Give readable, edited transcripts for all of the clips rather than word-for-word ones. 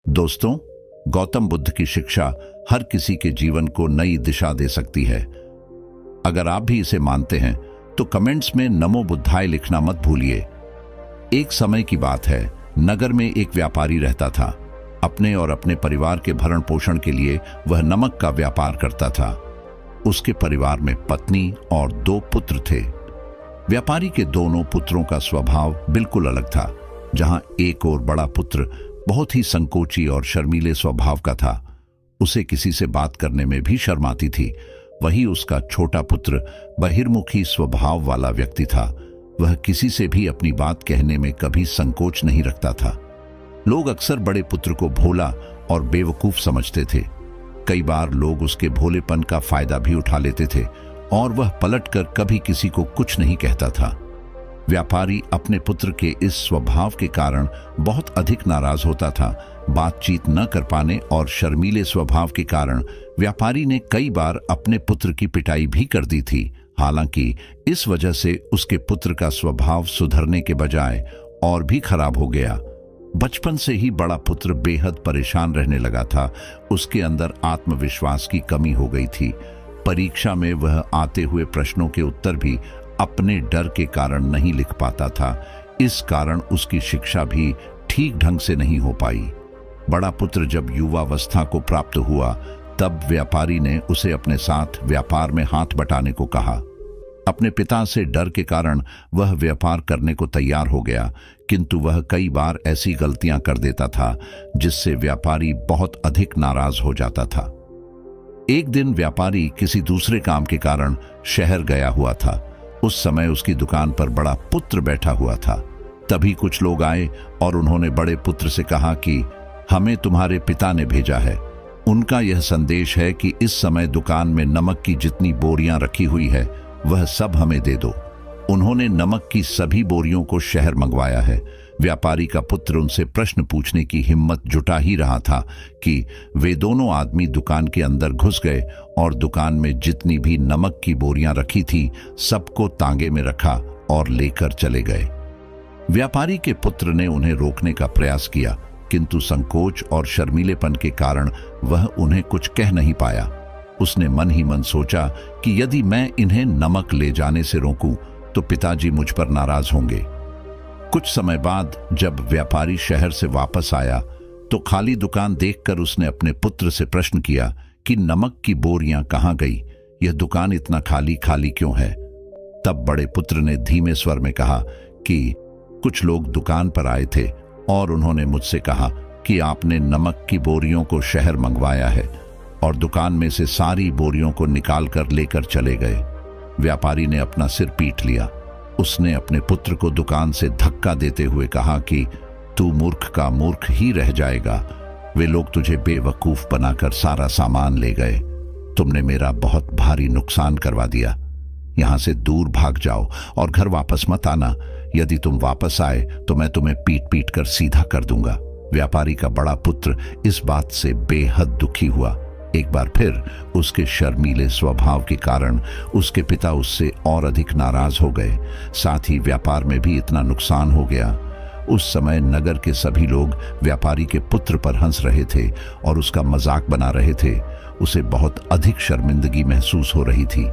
दोस्तों, गौतम बुद्ध की शिक्षा हर किसी के जीवन को नई दिशा दे सकती है। अगर आप भी इसे मानते हैं तो कमेंट्स में नमो बुद्धाय लिखना मत भूलिए। एक समय की बात है, नगर में एक व्यापारी रहता था। अपने और अपने परिवार के भरण पोषण के लिए वह नमक का व्यापार करता था। उसके परिवार में पत्नी और 2 पुत्र थे। व्यापारी के दोनों पुत्रों का स्वभाव बिल्कुल अलग था। जहां एक और बड़ा पुत्र बहुत ही संकोची और शर्मीले स्वभाव का था, उसे किसी से बात करने में भी शर्म आती थी। वही उसका छोटा पुत्र बहिर्मुखी स्वभाव वाला व्यक्ति था। वह किसी से भी अपनी बात कहने में कभी संकोच नहीं रखता था। लोग अक्सर बड़े पुत्र को भोला और बेवकूफ समझते थे। कई बार लोग उसके भोलेपन का फायदा भी उठा लेते थे और वह पलटकर कभी किसी को कुछ नहीं कहता था। व्यापारी अपने पुत्र के इस स्वभाव के कारण बहुत अधिक नाराज होता था। बातचीत न कर पाने और शर्मीले स्वभाव के कारण व्यापारी ने कई बार अपने पुत्र की पिटाई भी कर दी थी। हालांकि इस वजह से उसके पुत्र का स्वभाव सुधरने के बजाय और भी खराब हो गया। बचपन से ही बड़ा पुत्र बेहद परेशान रहने लगा था। उसके अंदर आत्मविश्वास की कमी हो गई थी। परीक्षा में वह आते हुए प्रश्नों के उत्तर भी अपने डर के कारण नहीं लिख पाता था। इस कारण उसकी शिक्षा भी ठीक ढंग से नहीं हो पाई। बड़ा पुत्र जब युवावस्था को प्राप्त हुआ, तब व्यापारी ने उसे अपने साथ व्यापार में हाथ बटाने को कहा। अपने पिता से डर के कारण वह व्यापार करने को तैयार हो गया, किंतु वह कई बार ऐसी गलतियां कर देता था जिससे व्यापारी बहुत अधिक नाराज हो जाता था। एक दिन व्यापारी किसी दूसरे काम के कारण शहर गया हुआ था। उस समय उसकी दुकान पर बड़ा पुत्र बैठा हुआ था। तभी कुछ लोग आए और उन्होंने बड़े पुत्र से कहा कि हमें तुम्हारे पिता ने भेजा है। उनका यह संदेश है कि इस समय दुकान में नमक की जितनी बोरियां रखी हुई है वह सब हमें दे दो। उन्होंने नमक की सभी बोरियों को शहर मंगवाया है। व्यापारी का पुत्र उनसे प्रश्न पूछने की हिम्मत जुटा ही रहा था कि वे दोनों आदमी दुकान के अंदर घुस गए और दुकान में जितनी भी नमक की बोरियां रखी थी सबको तांगे में रखा और लेकर चले गए। व्यापारी के पुत्र ने उन्हें रोकने का प्रयास किया, किंतु संकोच और शर्मीलेपन के कारण वह उन्हें कुछ कह नहीं पाया। उसने मन ही मन सोचा कि यदि मैं इन्हें नमक ले जाने से रोकूं तो पिताजी मुझ पर नाराज होंगे। कुछ समय बाद जब व्यापारी शहर से वापस आया तो खाली दुकान देखकर उसने अपने पुत्र से प्रश्न किया कि नमक की बोरियां कहां गई? यह दुकान इतना खाली खाली क्यों है? तब बड़े पुत्र ने धीमे स्वर में कहा कि कुछ लोग दुकान पर आए थे और उन्होंने मुझसे कहा कि आपने नमक की बोरियों को शहर मंगवाया है, और दुकान में से सारी बोरियों को निकाल कर लेकर चले गए। व्यापारी ने अपना सिर पीट लिया। उसने अपने पुत्र को दुकान से धक्का देते हुए कहा कि तू मूर्ख का मूर्ख ही रह जाएगा। वे लोग तुझे बेवकूफ बनाकर सारा सामान ले गए। तुमने मेरा बहुत भारी नुकसान करवा दिया। यहां से दूर भाग जाओ और घर वापस मत आना। यदि तुम वापस आए तो मैं तुम्हें पीट पीट कर सीधा कर दूंगा। व्यापारी का बड़ा पुत्र इस बात से बेहद दुखी हुआ। एक बार फिर उसके शर्मीले स्वभाव के कारण उसके पिता उससे और अधिक नाराज हो गए। साथ ही व्यापार में भी इतना नुकसान हो गया। उस समय नगर के सभी लोग व्यापारी के पुत्र पर हंस रहे थे और उसका मजाक बना रहे थे। उसे बहुत अधिक शर्मिंदगी महसूस हो रही थी।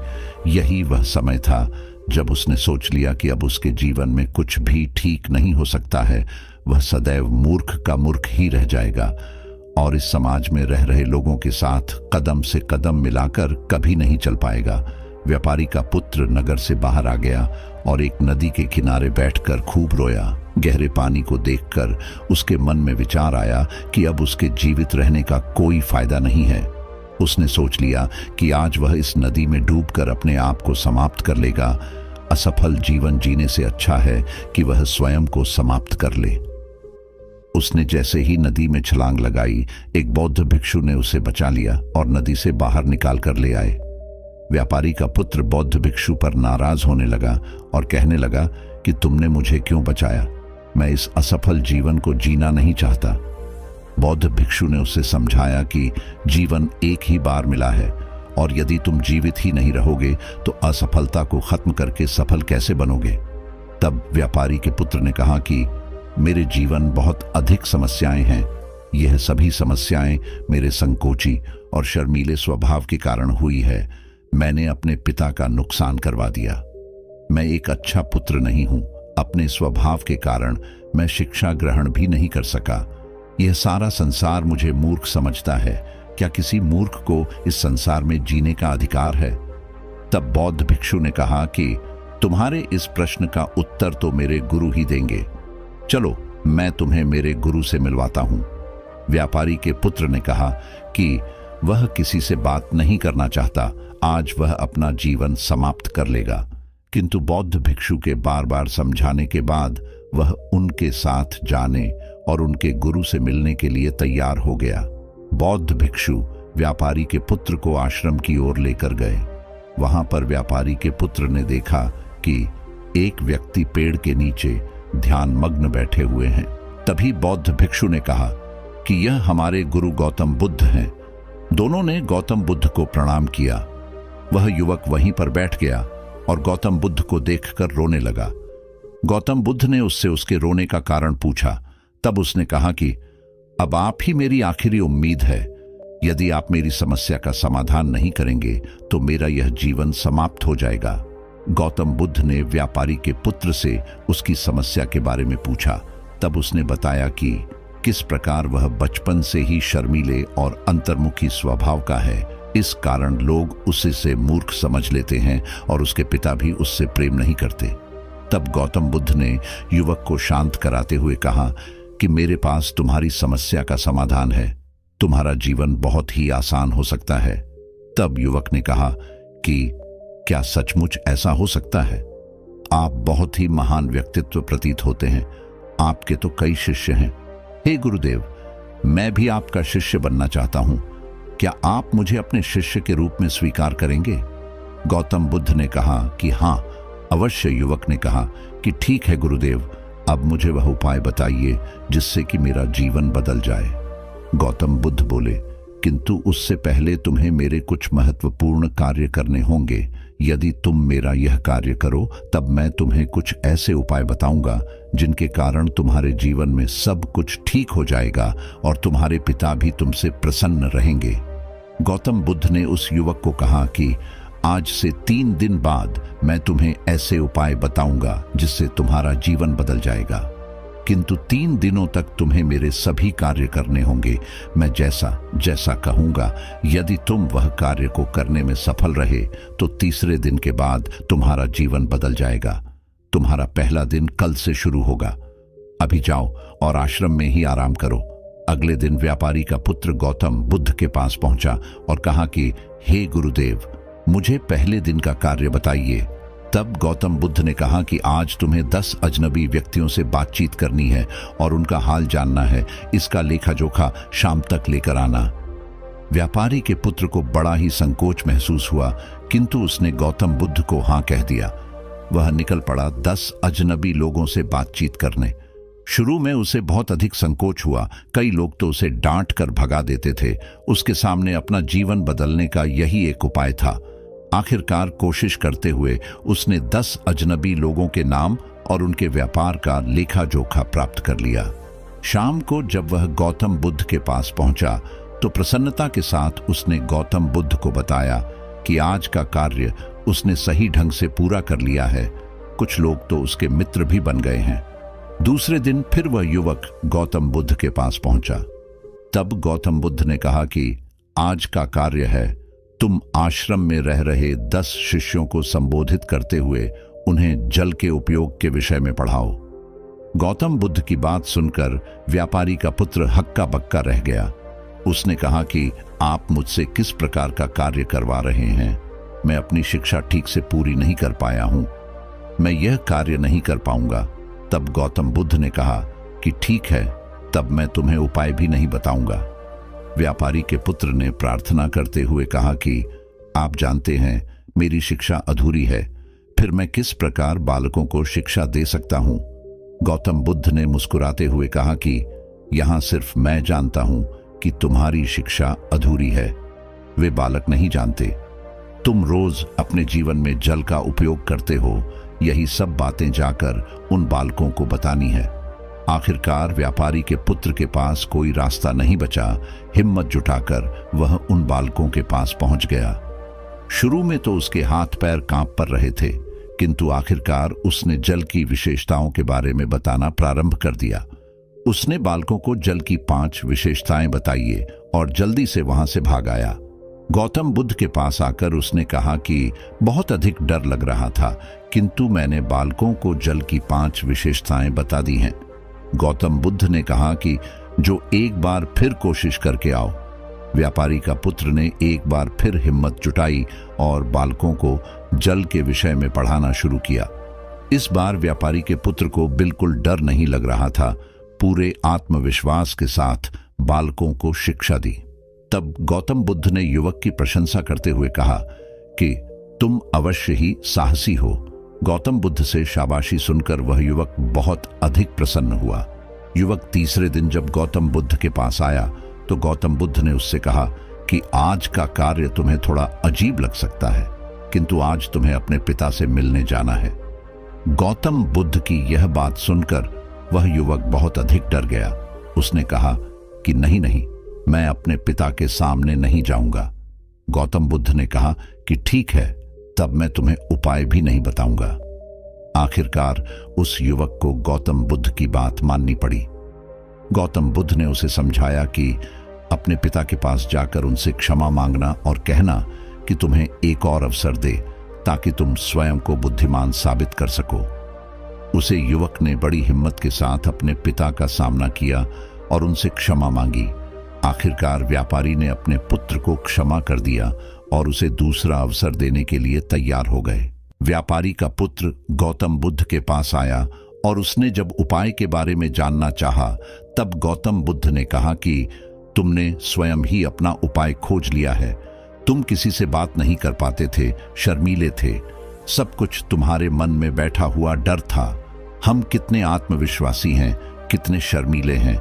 यही वह समय था जब उसने सोच लिया कि अब उसके जीवन में कुछ भी ठीक नहीं हो सकता है। वह सदैव मूर्ख का मूर्ख ही रह जाएगा और इस समाज में रह रहे लोगों के साथ कदम से कदम मिलाकर कभी नहीं चल पाएगा। व्यापारी का पुत्र नगर से बाहर आ गया और एक नदी के किनारे बैठकर खूब रोया। गहरे पानी को देखकर उसके मन में विचार आया कि अब उसके जीवित रहने का कोई फायदा नहीं है। उसने सोच लिया कि आज वह इस नदी में डूबकर अपने आप को समाप्त कर लेगा। असफल जीवन जीने से अच्छा है कि वह स्वयं को समाप्त कर ले। उसने जैसे ही नदी में छलांग लगाई, एक बौद्ध भिक्षु ने उसे बचा लिया और नदी से बाहर निकाल कर ले आए। व्यापारी का पुत्र बौद्ध भिक्षु पर नाराज होने लगा और कहने लगा कि तुमने मुझे क्यों बचाया? मैं इस असफल जीवन को जीना नहीं चाहता। बौद्ध भिक्षु ने उसे समझाया कि जीवन एक ही बार मिला है और यदि तुम जीवित ही नहीं रहोगे तो असफलता को खत्म करके सफल कैसे बनोगे? तब व्यापारी के पुत्र ने कहा कि मेरे जीवन बहुत अधिक समस्याएं हैं। यह सभी समस्याएं मेरे संकोची और शर्मीले स्वभाव के कारण हुई है। मैंने अपने पिता का नुकसान करवा दिया। मैं एक अच्छा पुत्र नहीं हूं। अपने स्वभाव के कारण मैं शिक्षा ग्रहण भी नहीं कर सका। यह सारा संसार मुझे मूर्ख समझता है। क्या किसी मूर्ख को इस संसार में जीने का अधिकार है? तब बौद्ध भिक्षु ने कहा कि तुम्हारे इस प्रश्न का उत्तर तो मेरे गुरु ही देंगे। चलो, मैं तुम्हें मेरे गुरु से मिलवाता हूं। व्यापारी के पुत्र ने कहा कि वह किसी से बात नहीं करना चाहता। आज वह अपना जीवन समाप्त कर लेगा। किंतु बौद्ध भिक्षु के बार बार समझाने के बाद वह उनके साथ जाने और उनके गुरु से मिलने के लिए तैयार हो गया। बौद्ध भिक्षु व्यापारी के पुत्र को आश्रम की ओर लेकर गए। वहां पर व्यापारी के पुत्र ने देखा कि एक व्यक्ति पेड़ के नीचे ध्यान मग्न बैठे हुए हैं। तभी बौद्ध भिक्षु ने कहा कि यह हमारे गुरु गौतम बुद्ध हैं। दोनों ने गौतम बुद्ध को प्रणाम किया। वह युवक वहीं पर बैठ गया और गौतम बुद्ध को देखकर रोने लगा। गौतम बुद्ध ने उससे उसके रोने का कारण पूछा। तब उसने कहा कि अब आप ही मेरी आखिरी उम्मीद है। यदि आप मेरी समस्या का समाधान नहीं करेंगे तो मेरा यह जीवन समाप्त हो जाएगा। गौतम बुद्ध ने व्यापारी के पुत्र से उसकी समस्या के बारे में पूछा। तब उसने बताया कि किस प्रकार वह बचपन से ही शर्मीले और अंतर्मुखी स्वभाव का है। इस कारण लोग उसे मूर्ख समझ लेते हैं और उसके पिता भी उससे प्रेम नहीं करते। तब गौतम बुद्ध ने युवक को शांत कराते हुए कहा कि मेरे पास तुम्हारी समस्या का समाधान है। तुम्हारा जीवन बहुत ही आसान हो सकता है। तब युवक ने कहा कि क्या सचमुच ऐसा हो सकता है? आप बहुत ही महान व्यक्तित्व प्रतीत होते हैं। आपके तो कई शिष्य हैं। हे गुरुदेव, मैं भी आपका शिष्य बनना चाहता हूं। क्या आप मुझे अपने शिष्य के रूप में स्वीकार करेंगे? गौतम बुद्ध ने कहा कि हाँ, अवश्य। युवक ने कहा कि ठीक है गुरुदेव, अब मुझे वह उपाय बताइए जिससे कि मेरा जीवन बदल जाए। गौतम बुद्ध बोले, किंतु उससे पहले तुम्हें मेरे कुछ महत्वपूर्ण कार्य करने होंगे। यदि तुम मेरा यह कार्य करो तब मैं तुम्हें कुछ ऐसे उपाय बताऊंगा जिनके कारण तुम्हारे जीवन में सब कुछ ठीक हो जाएगा और तुम्हारे पिता भी तुमसे प्रसन्न रहेंगे। गौतम बुद्ध ने उस युवक को कहा कि आज से 3 दिन बाद मैं तुम्हें ऐसे उपाय बताऊंगा जिससे तुम्हारा जीवन बदल जाएगा। किंतु 3 दिनों तक तुम्हें मेरे सभी कार्य करने होंगे। मैं जैसा जैसा कहूंगा, यदि तुम वह कार्य को करने में सफल रहे तो तीसरे दिन के बाद तुम्हारा जीवन बदल जाएगा। तुम्हारा पहला दिन कल से शुरू होगा। अभी जाओ और आश्रम में ही आराम करो। अगले दिन व्यापारी का पुत्र गौतम बुद्ध के पास पहुंचा और कहा कि हे गुरुदेव, मुझे पहले दिन का कार्य बताइए। तब गौतम बुद्ध ने कहा कि आज तुम्हें 10 अजनबी व्यक्तियों से बातचीत करनी है और उनका हाल जानना है। इसका लेखा जोखा शाम तक लेकर आना। व्यापारी के पुत्र को बड़ा ही संकोच महसूस हुआ, किंतु उसने गौतम बुद्ध को हाँ कह दिया। वह निकल पड़ा 10 अजनबी लोगों से बातचीत करने। शुरू में उसे बहुत अधिक संकोच हुआ। कई लोग तो उसे डांट कर भगा देते थे। उसके सामने अपना जीवन बदलने का यही एक उपाय था। आखिरकार कोशिश करते हुए उसने 10 अजनबी लोगों के नाम और उनके व्यापार का लेखा जोखा प्राप्त कर लिया। शाम को जब वह गौतम बुद्ध के पास पहुंचा तो प्रसन्नता के साथ उसने गौतम बुद्ध को बताया कि आज का कार्य उसने सही ढंग से पूरा कर लिया है। कुछ लोग तो उसके मित्र भी बन गए हैं। दूसरे दिन फिर वह युवक गौतम बुद्ध के पास पहुंचा। तब गौतम बुद्ध ने कहा कि आज का कार्य है, तुम आश्रम में रह रहे 10 शिष्यों को संबोधित करते हुए उन्हें जल के उपयोग के विषय में पढ़ाओ। गौतम बुद्ध की बात सुनकर व्यापारी का पुत्र हक्का बक्का रह गया। उसने कहा कि आप मुझसे किस प्रकार का कार्य करवा रहे हैं? मैं अपनी शिक्षा ठीक से पूरी नहीं कर पाया हूं। मैं यह कार्य नहीं कर पाऊंगा। तब गौतम बुद्ध ने कहा कि ठीक है, तब मैं तुम्हें उपाय भी नहीं बताऊंगा। व्यापारी के पुत्र ने प्रार्थना करते हुए कहा कि आप जानते हैं मेरी शिक्षा अधूरी है, फिर मैं किस प्रकार बालकों को शिक्षा दे सकता हूं? गौतम बुद्ध ने मुस्कुराते हुए कहा कि यहां सिर्फ मैं जानता हूं कि तुम्हारी शिक्षा अधूरी है, वे बालक नहीं जानते। तुम रोज अपने जीवन में जल का उपयोग करते हो, यही सब बातें जाकर उन बालकों को बतानी है। आखिरकार व्यापारी के पुत्र के पास कोई रास्ता नहीं बचा। हिम्मत जुटाकर वह उन बालकों के पास पहुंच गया। शुरू में तो उसके हाथ पैर कांप पर रहे थे, किंतु आखिरकार उसने जल की विशेषताओं के बारे में बताना प्रारंभ कर दिया। उसने बालकों को जल की 5 विशेषताएं बताइए और जल्दी से वहां से भाग आया। गौतम बुद्ध के पास आकर उसने कहा कि बहुत अधिक डर लग रहा था, किंतु मैंने बालकों को जल की 5 विशेषताएं बता दी हैं। गौतम बुद्ध ने कहा कि जो एक बार फिर कोशिश करके आओ। व्यापारी का पुत्र ने एक बार फिर हिम्मत जुटाई और बालकों को जल के विषय में पढ़ाना शुरू किया। इस बार व्यापारी के पुत्र को बिल्कुल डर नहीं लग रहा था। पूरे आत्मविश्वास के साथ बालकों को शिक्षा दी। तब गौतम बुद्ध ने युवक की प्रशंसा करते हुए कहा कि तुम अवश्य ही साहसी हो। गौतम बुद्ध से शाबाशी सुनकर वह युवक बहुत अधिक प्रसन्न हुआ। युवक तीसरे दिन जब गौतम बुद्ध के पास आया तो गौतम बुद्ध ने उससे कहा कि आज का कार्य तुम्हें थोड़ा अजीब लग सकता है, किंतु आज तुम्हें अपने पिता से मिलने जाना है। गौतम बुद्ध की यह बात सुनकर वह युवक बहुत अधिक डर गया। उसने कहा कि नहीं नहीं, मैं अपने पिता के सामने नहीं जाऊंगा। गौतम बुद्ध ने कहा कि ठीक है, तब मैं तुम्हें उपाय भी नहीं बताऊंगा। आखिरकार उस युवक को गौतम बुद्ध की बात माननी पड़ी। गौतम बुद्ध ने उसे समझाया कि अपने पिता के पास जाकर उनसे क्षमा मांगना और कहना कि तुम्हें एक और अवसर दे ताकि तुम स्वयं को बुद्धिमान साबित कर सको। उसे युवक ने बड़ी हिम्मत के साथ अपने पिता का सामना किया और उनसे क्षमा मांगी। आखिरकार व्यापारी ने अपने पुत्र को क्षमा कर दिया और उसे दूसरा अवसर देने के लिए तैयार हो गए। व्यापारी का पुत्र गौतम बुद्ध के पास आया और उसने जब उपाय के बारे में जानना चाहा, तब गौतम बुद्ध ने कहा कि तुमने स्वयं ही अपना उपाय खोज लिया है। तुम किसी से बात नहीं कर पाते थे, शर्मीले थे। सब कुछ तुम्हारे मन में बैठा हुआ डर था। हम कितने आत्मविश्वासी हैं, कितने शर्मीले हैं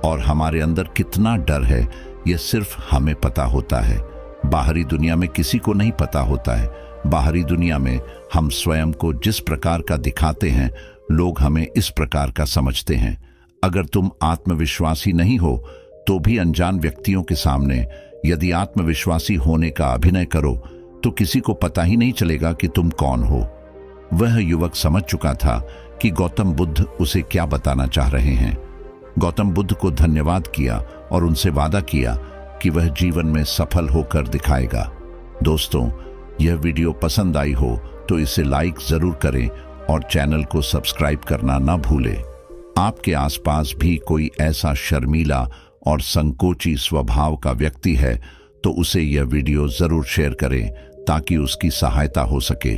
और हमारे अंदर कितना डर है, यह सिर्फ हमें पता होता है। बाहरी दुनिया में किसी को नहीं पता होता है। बाहरी दुनिया में हम स्वयं को जिस प्रकार का दिखाते हैं, लोग हमें इस प्रकार का समझते हैं। अगर तुम आत्मविश्वासी नहीं हो तो भी अनजान व्यक्तियों के सामने यदि आत्मविश्वासी होने का अभिनय करो तो किसी को पता ही नहीं चलेगा कि तुम कौन हो। वह युवक समझ चुका था कि गौतम बुद्ध उसे क्या बताना चाह रहे हैं। गौतम बुद्ध को धन्यवाद किया और उनसे वादा किया कि वह जीवन में सफल होकर दिखाएगा। दोस्तों, यह वीडियो पसंद आई हो तो इसे लाइक जरूर करें और चैनल को सब्सक्राइब करना ना भूलें। आपके आसपास भी कोई ऐसा शर्मीला और संकोची स्वभाव का व्यक्ति है तो उसे यह वीडियो जरूर शेयर करें ताकि उसकी सहायता हो सके।